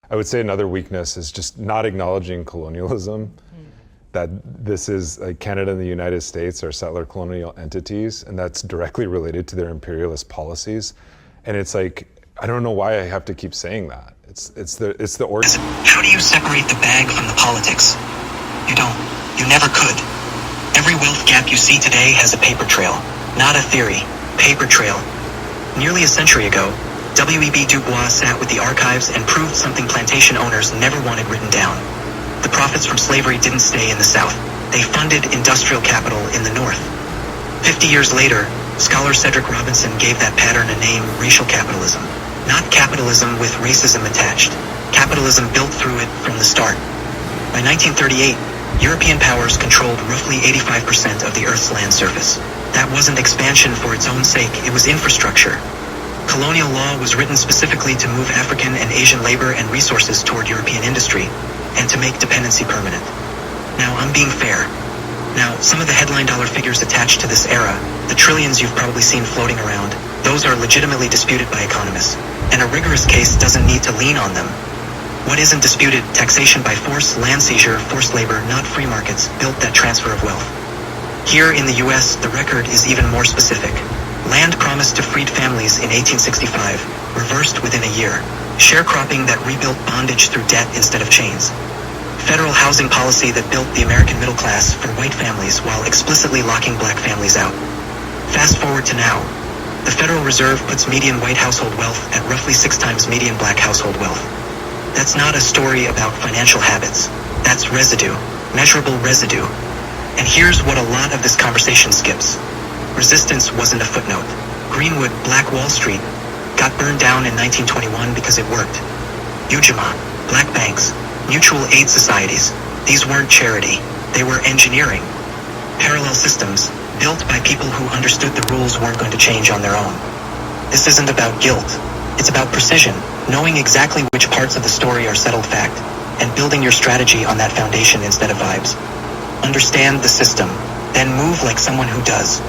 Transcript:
I would say another weakness is just not acknowledging colonialism, that this is like Canada and the United States are settler colonial entities, and that's directly related to their imperialist policies. And it's like, I don't know why I have to keep saying that. It's the origin. How do you separate the bag from the politics? You don't. You never could. Every wealth gap you see today has a paper trail, not a theory. Paper trail. Nearly a century ago, W.E.B. Du Bois sat with the archives and proved something plantation owners never wanted written down. The profits from slavery didn't stay in the South. They funded industrial capital in the North. 50 years later, scholar Cedric Robinson gave that pattern a name, racial capitalism. Not capitalism with racism attached. Capitalism built through it from the start. By 1938, European powers controlled roughly 85% of the Earth's land surface. That wasn't expansion for its own sake, it was infrastructure. Colonial law was written specifically to move African and Asian labor and resources toward European industry, and to make dependency permanent. Now, I'm being fair. Now, some of the headline dollar figures attached to this era, the trillions you've probably seen floating around, those are legitimately disputed by economists, and a rigorous case doesn't need to lean on them. What isn't disputed, taxation by force, land seizure, forced labor, not free markets, built that transfer of wealth. Here in the US, the record is even more specific. Land promised to freed families in 1865, reversed within a year. Sharecropping that rebuilt bondage through debt instead of chains. Federal housing policy that built the American middle class for white families while explicitly locking black families out. Fast forward to now. The Federal Reserve puts median white household wealth at roughly 6 times median black household wealth. That's not a story about financial habits. That's residue, measurable residue. And here's what a lot of this conversation skips. Resistance wasn't a footnote. Greenwood, Black Wall Street, got burned down in 1921 because it worked. Ujamaa, black banks, mutual aid societies, these weren't charity, they were engineering. Parallel systems, built by people who understood the rules weren't going to change on their own. This isn't about guilt, it's about precision, knowing exactly which parts of the story are settled fact, and building your strategy on that foundation instead of vibes. Understand the system, then move like someone who does.